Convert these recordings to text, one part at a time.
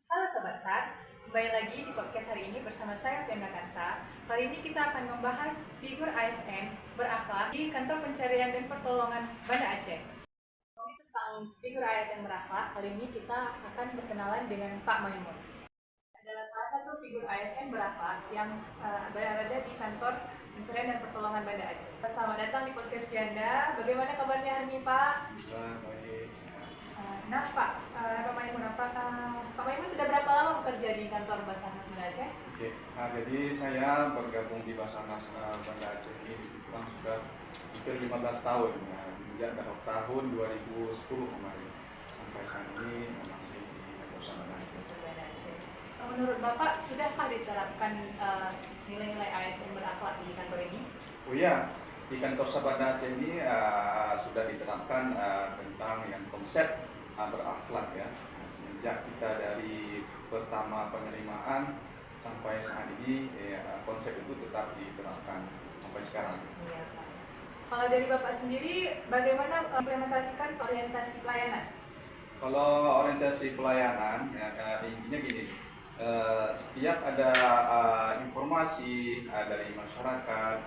Halo Sobat SAR, kembali lagi di podcast hari ini bersama saya Fiana Kansa. Kali ini kita akan membahas figur ASN berakhlak di Kantor Pencarian dan Pertolongan Banda Aceh. Tentang figur ASN berakhlak, kali ini kita akan berkenalan dengan Pak Maimun. Adalah salah satu figur ASN berakhlak yang berada di Kantor Pencarian dan Pertolongan Banda Aceh. Selamat datang di podcast Fianda. Bagaimana kabarnya hari ini Pak? Baik. Nah Pak, Pak Maimun, Pak Maimun sudah berapa lama bekerja di kantor Basarnas Banda Aceh? Oke. Jadi saya bergabung di Basarnas Banda Aceh ini kurang sudah hampir 15 tahun ya, sejak tahun 2010 kemarin sampai saat ini masih di kantor Banda Aceh. Menurut Bapak, sudahkah diterapkan nilai-nilai ASN berakhlak di kantor ini? Oh iya, di kantor Banda Aceh ini sudah diterapkan tentang yang konsep berakhlak ya. Semenjak kita dari pertama penerimaan sampai saat ini konsep itu tetap diterapkan sampai sekarang. Iya, Pak. Kalau dari Bapak sendiri, bagaimana implementasikan orientasi pelayanan? Kalau orientasi pelayanan, intinya gini, setiap ada informasi dari masyarakat,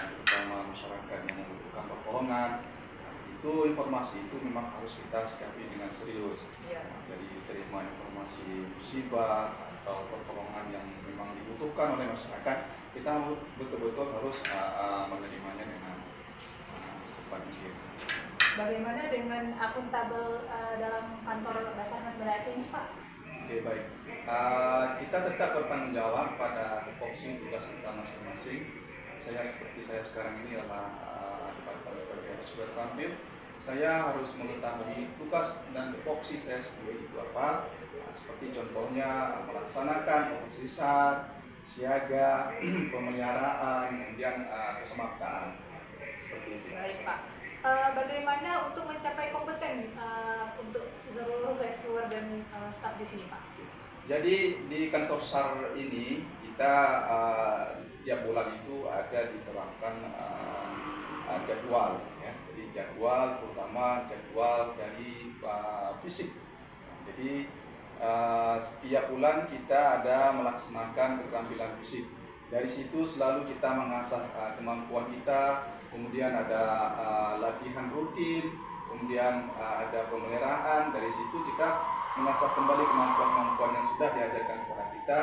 terutama masyarakat yang membutuhkan pertolongan, itu informasi itu memang harus kita sikapi dengan serius. Iya. Jadi terima informasi musibah atau pertolongan yang memang dibutuhkan oleh masyarakat, kita betul-betul harus menerimanya dengan secepat mungkin. Bagaimana dengan akuntabel dalam kantor Basarnas Banda Aceh ini, Pak? Oke, baik. Kita tetap bertanggung jawab pada tupoksi tugas kita masing-masing. Seperti saya sekarang ini adalah dipandang sebagai sudah terampil. Saya harus mengetahui tugas dan tupoksi saya sendiri itu apa. Seperti contohnya melaksanakan operasi SAR, siaga, pemeliharaan, kemudian kesemaktaan. Seperti itu. Baik, Pak. Bagaimana untuk mencapai kompeten untuk seluruh rescuer dan staf di sini, Pak? Jadi di kantor SAR ini kita setiap bulan itu ada diterapkan jadwal ya. Jadi jadwal terutama jadwal dari fisik. Jadi setiap bulan kita ada melaksanakan keterampilan fisik. Dari situ selalu kita mengasah kemampuan kita, kemudian ada latihan rutin, kemudian ada pemeliharaan. Dari situ kita mengasah kembali kemampuan-kemampuan yang sudah diajarkan kepada kita,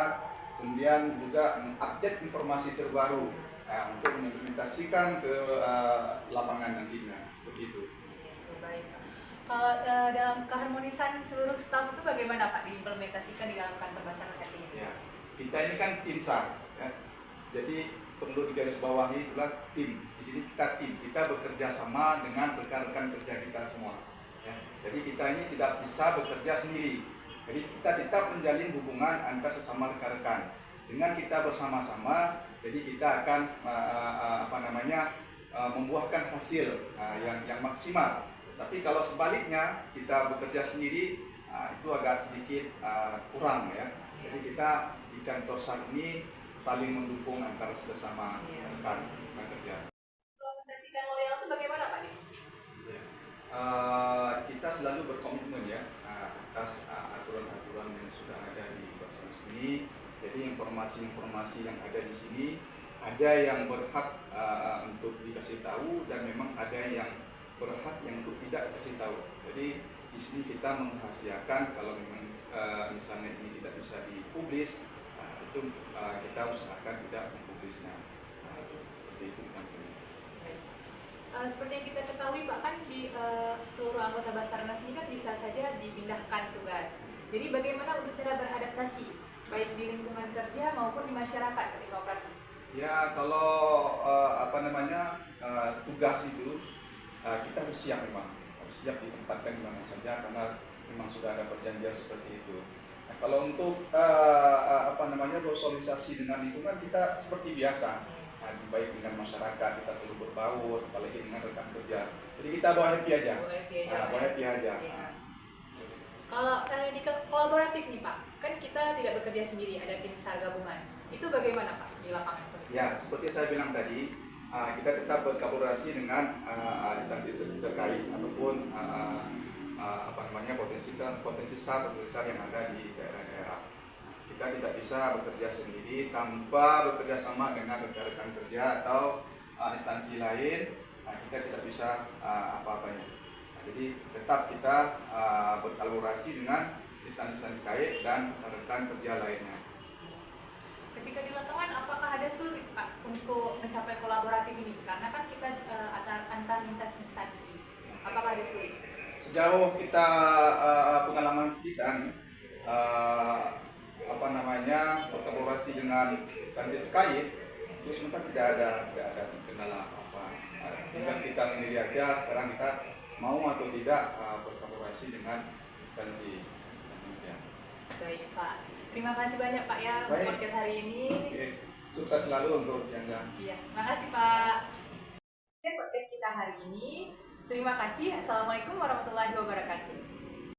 kemudian juga mengupdate informasi terbaru untuk mengimplementasikan ke lapangan nantinya. Begitu. Baik, Pak. Kalau dalam keharmonisan seluruh staf itu bagaimana Pak diimplementasikan di dalam kantor Basarnas Aceh ini? Ya, kita ini kan tim SAR, ya. Jadi perlu digarisbawahi itulah tim. Di sini kita tim, kita bekerja sama dengan rekan-rekan kerja kita semua. Ya. Jadi kita ini tidak bisa bekerja sendiri. Jadi kita tetap menjalin hubungan antar sesama rekan-rekan. Dengan kita bersama-sama, jadi kita akan membuahkan hasil yang maksimal. Tapi kalau sebaliknya kita bekerja sendiri, itu agak sedikit kurang ya. Jadi kita di kantor SAR ini saling mendukung antar sesama rekan kerja. Implementasikan loyal itu bagaimana Pak di sini? Ya. Kita selalu berkomitmen ya atas aturan-aturan yang sudah ada di Basarnas ini. Jadi informasi-informasi yang ada di sini ada yang berhak untuk dikasih tahu dan memang ada yang berhak yang untuk tidak dikasih tahu. Jadi di sini kita merahasiakan kalau memang misalnya ini tidak bisa dipublis, itu kita usahakan tidak mempublisnya. Seperti itu kan. Seperti yang kita ketahui Pak, kan di seluruh anggota Basarnas ini kan bisa saja dipindahkan tugas. Jadi bagaimana untuk cara beradaptasi baik di lingkungan kerja maupun di masyarakat ketika operasi? Ya kalau tugas itu kita harus siap memang, harus siap ditempatkan di mana saja karena memang sudah ada perjanjian seperti itu. Nah, kalau untuk bersosialisasi dengan lingkungan kita seperti biasa, baik dengan masyarakat kita selalu berbaur, apalagi dengan rekan kerja. Jadi kita bawa happy aja. Bawa happy aja. Kalau di kolaboratif nih Pak, kan kita tidak bekerja sendiri, ada tim SAR gabungan. Itu bagaimana Pak di lapangan kondisi? Ya, seperti saya bilang tadi, kita tetap berkolaborasi dengan instansi terkait ataupun potensi SAR yang ada di daerah-daerah. kita tidak bisa bekerja sendiri tanpa bekerja sama dengan rekan-rekan kerja atau instansi lain. Kita tidak bisa apa-apanya. Jadi tetap kita berkolaborasi dengan instansi-instansi terkait dan rekan kerja lainnya. Ketika di lapangan, apakah ada sulit Pak untuk mencapai kolaboratif ini? Karena kan kita antar lintas instansi. Apakah ada sulit? Sejauh kita pengalaman kita berkolaborasi dengan instansi terkait, itu sementara tidak ada kendala apa. Tinggal kita sendiri aja sekarang kita mau atau tidak berkolaborasi dengan instansi. Baik Pak, terima kasih banyak Pak ya untuk podcast hari ini. Oke. Sukses selalu untuk yang Iya, makasih Pak. Podcast kita hari ini. Terima kasih. Assalamualaikum warahmatullahi wabarakatuh.